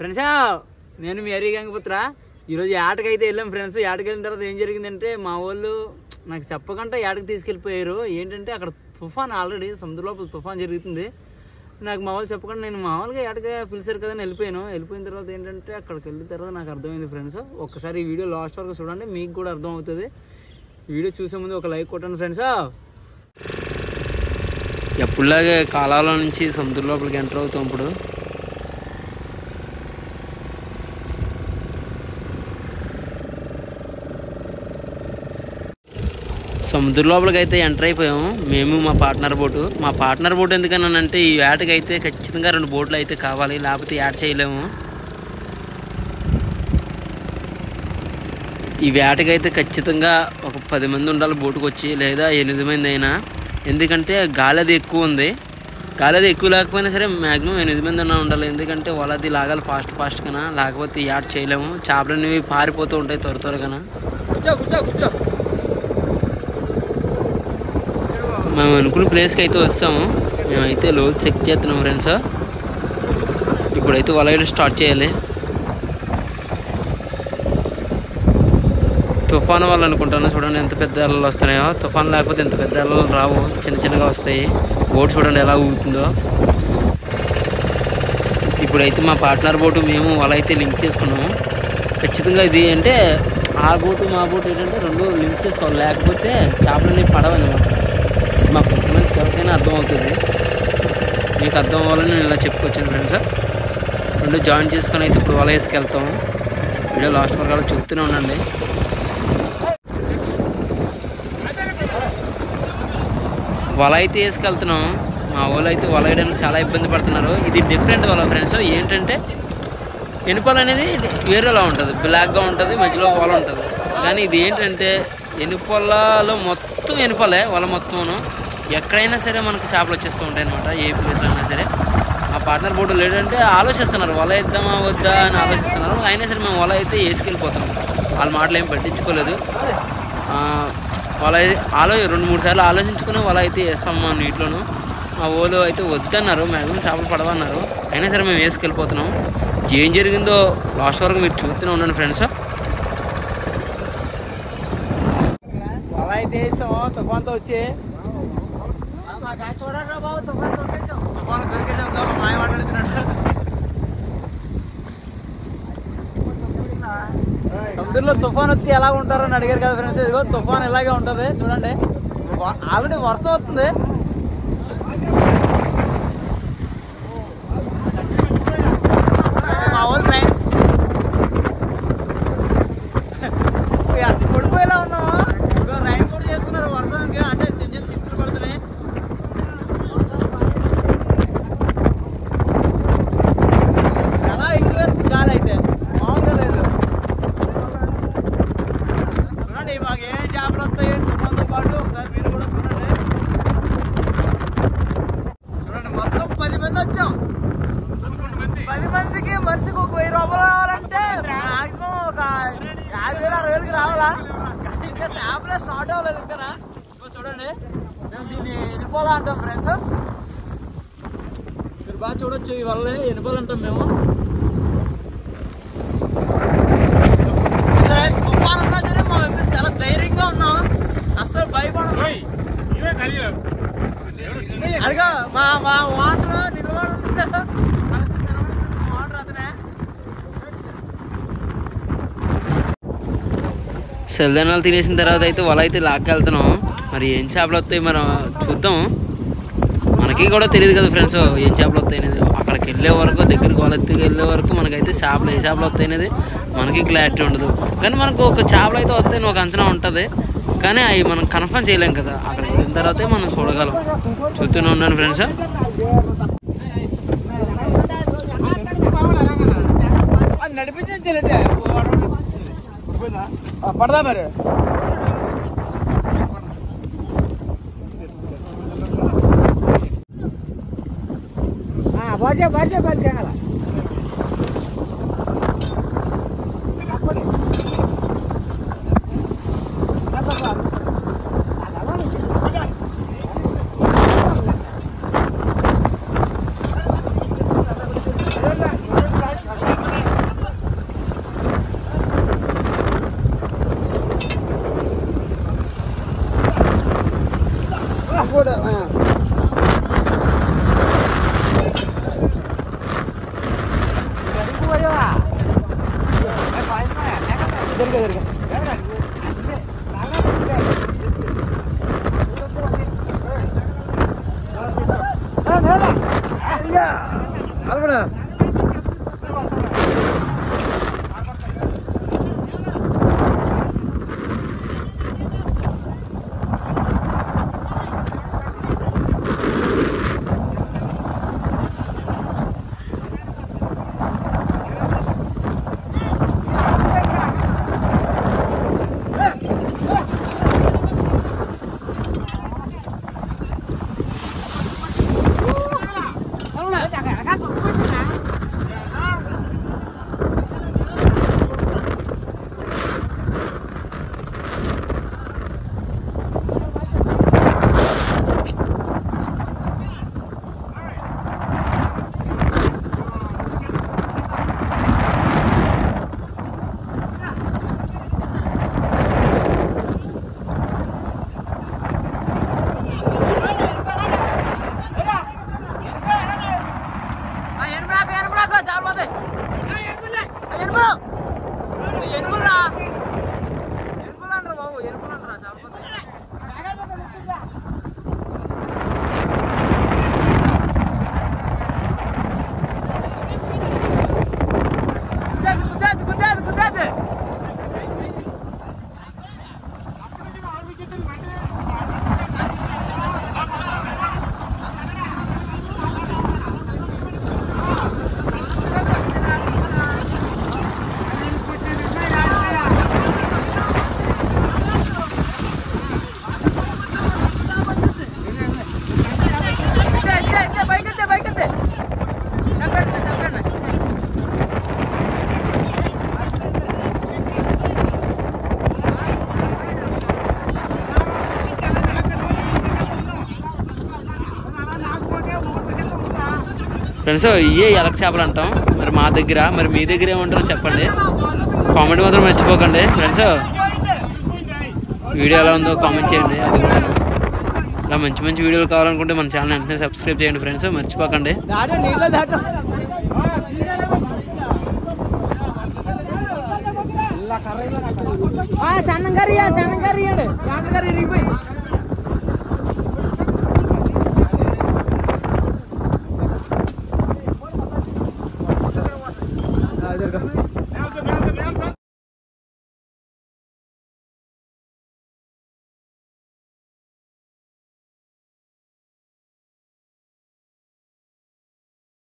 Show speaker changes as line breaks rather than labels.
Friends నేను మీ హరి గంగపుత్ర ఈరోజు ఏటకైతే వెళ్ళాం ఫ్రెండ్స్. ఏటకి వెళ్ళిన తర్వాత ఏం జరిగిందంటే మా వాళ్ళు నాకు చెప్పకుండా ఏటకి తీసుకెళ్ళిపోయారు. ఏంటంటే అక్కడ తుఫాన్ ఆల్రెడీ సముద్ర లోపల తుఫాన్ జరుగుతుంది. నాకు మా వాళ్ళు చెప్పకుండా నేను మామూలుగా ఏటగా పిలిచారు కదా వెళ్ళిపోయిన తర్వాత ఏంటంటే అక్కడికి వెళ్ళిన తర్వాత నాకు అర్థమైంది ఫ్రెండ్స్. ఒక్కసారి ఈ వీడియో లాస్ట్ వరకు చూడండి, మీకు కూడా అర్థం అవుతుంది. వీడియో చూసే ముందు ఒక లైక్ కొట్టండి ఫ్రెండ్స్. ఎప్పుడులాగే కాలాల నుంచి సముద్ర లోపలికి ఎంటర్ అవుతాం. ఇప్పుడు సముద్ర లోపలికి అయితే ఎంటర్ అయిపోయాము మేము, మా పార్ట్నర్ బోటు. ఎందుకనంటే ఈ వేటకి అయితే ఖచ్చితంగా 2 బోట్లు అయితే కావాలి, లేకపోతే యాడ్ చేయలేము. ఈ వేటకి అయితే ఖచ్చితంగా ఒక 10 మంది ఉండాలి బోటుకు వచ్చి, లేదా 8 మంది అయినా. ఎందుకంటే గాలి అది ఎక్కువ ఉంది. గాలి అది ఎక్కువ లేకపోయినా సరే మ్యాక్సిమం 8 మంది అన్నా ఉండాలి. ఎందుకంటే వాళ్ళది లాగాలి ఫాస్ట్గా, లేకపోతే యాడ్ చేయలేము. చేపలు అనేవి పారిపోతూ ఉంటాయి త్వరగా. మేము అనుకున్న ప్లేస్కి అయితే వస్తాము. మేమైతే లోతు చెక్ చేస్తున్నాం ఫ్రెండ్స్. ఇప్పుడైతే వల వేయడం స్టార్ట్ చేయాలి. తుఫాను వల్ల అనుకుంటాను, చూడండి ఎంత పెద్ద అలలు వస్తున్నాయో. తుఫాను లేకపోతే ఎంత పెద్ద అలలు రావు, చిన్నగా వస్తాయి. బోట్ చూడండి ఎలా ఊగుతుందో. ఇప్పుడైతే మా పార్ట్నర్ బోటు మేము వల అయితే లింక్ చేసుకున్నాము. ఖచ్చితంగా ఇది అంటే ఆ బోటు మా బోటు ఏంటంటే 2 లింక్ చేసుకోవాలి, లేకపోతే చేపలన్నీ పడవన్నమాట. మా పర్ఫార్మెన్స్కి ఎవరికైనా అర్థం అవుతుంది. మీకు అర్థం అవ్వాలని నేను ఇలా చెప్పుకొచ్చాను ఫ్రెండ్స్. 2 జాయిన్ చేసుకొని అయితే ఇప్పుడు వల వేసుకెళ్తాము. వీడియో లాస్ట్ వరకు అలా చూస్తూనే ఉండండి. వల అయితే వేసుకెళ్తున్నాం. మా వాళ్ళు అయితే వల వేయడానికి చాలా ఇబ్బంది పడుతున్నారు. ఇది డిఫరెంట్ వల ఫ్రెండ్స్. ఏంటంటే ఎనుపలు అనేది వేరేలా ఉంటుంది, బ్లాక్గా ఉంటుంది, మధ్యలో వల ఉంటుంది. కానీ ఇది ఏంటంటే ఎనుపలలో మొత్తం ఎనుపలే వల మొత్తమును. ఎక్కడైనా సరే మనకు చేపలు వచ్చేస్తూ ఉంటాయి అనమాట, ఏ ప్లేస్లో అయినా సరే. మా పార్ట్నర్ బోర్డు లేదంటే ఆలోచిస్తున్నారు వల వేద్దామా వద్దా అని ఆలోచిస్తున్నారు. అయినా సరే మేము వల అయితే వేసుకెళ్ళిపోతున్నాం. వాళ్ళ మాటలు ఏం పట్టించుకోలేదు. వల 2-3 సార్లు ఆలోచించుకుని వల అయితే వేస్తాము మా నీటిలోను. మా వాళ్ళు అయితే వద్దన్నారు, మ్యాక్సిమం చేపలు పడవన్నారు. అయినా సరే మేము వేసుకెళ్ళిపోతున్నాం. ఏం జరిగిందో లాస్ట్ వరకు మీరు చూస్తూనే ఉండండి ఫ్రెండ్స్. వల అయితే వేస్తాము తుఫాన్తో వచ్చి. తుఫాను దొరికేసాం, మాయ మాట్లాడుతున్నాడు. సముద్రంలో తుఫాన్ వచ్చి ఎలా ఉంటారని అడిగారు కదా ఫ్రెండ్స్. ఇదిగో తుఫాన్ ఇలాగే ఉంటుంది చూడండి. ఆల్రెడీ వర్షం వస్తుంది. మా ఊరు పడిపోయేలా ఉన్నాము. రైన్ కూడా చేసుకున్నారు వర్షానికి, అంటే చిన్న చిన్న పడుతున్నాయి. ఎలా ఎక్కువ గాలి అయితే మామూలుగా లేదు. చూడండి మాకు ఏం చేపలు వస్తాయి తుఫాన్తో పాటు. ఒకసారి మీరు కూడా చూడండి. మొత్తం 10 మంది వచ్చాం. 10 మందికి మనిషికి ఒక 1000 రూపాయలు రావాలంటే మాక్సిమం ఒక 50,000-60,000కి రావాలా. ఇంకా చేపలే స్టార్ట్ అవ్వలేదు ఇంకా. చూడండి మేము దీన్ని ఎనిపోలా అంటాం ఫ్రెండ్స్. మీరు బాగా చూడొచ్చు, ఈ వల్లే ఎనిపోలు అంటాం మేము. చూసారా తుఫాన్ ఉన్నా సరే మా ఇద్దరు చాలా ధైర్యంగా ఉన్నాం, అస్సలు భయపడము. అడిగా మా వాటర్ నిలబడి వాటర్ అతనే. సెల్దనాలు తినేసిన తర్వాత అయితే వల అయితే లాక్కెళ్తున్నాం. మరి ఏం చేపలు వస్తాయి మనం చూద్దాం. మనకి కూడా తెలియదు కదా ఫ్రెండ్స్ ఏం చేపలు వస్తాయి అనేది. అక్కడికి వెళ్ళే వరకు, దగ్గరికి వల ఎత్తుకు వెళ్ళే వరకు మనకైతే ఏ చేపలు వస్తాయి అనేది మనకి క్లారిటీ ఉండదు. కానీ మనకు ఒక చేపలు అయితే వస్తాయని ఒక అంచనా ఉంటుంది. కానీ అవి మనం కన్ఫర్మ్ చేయలేం కదా. అక్కడికి వెళ్ళిన తర్వాతే మనం చూడగలం. చూస్తూనే ఉన్నాను ఫ్రెండ్స్. నడిపించే పడదా మరి బాజే బాజే బాజే ఫ్రెండ్స్ ఇవే ఎలక చేపలు అంటాం. మరి మా దగ్గర, మరి మీ దగ్గర ఏమంటారో చెప్పండి, కామెంట్ మాత్రం మర్చిపోకండి. ఫ్రెండ్స్ వీడియో ఎలా ఉందో కామెంట్ చేయండి. అది కూడా ఇలా మంచి మంచి వీడియోలు కావాలనుకుంటే మన ఛానల్ వెంటనే సబ్స్క్రైబ్ చేయండి ఫ్రెండ్స్, మర్చిపోకండి.
సన్నంగారి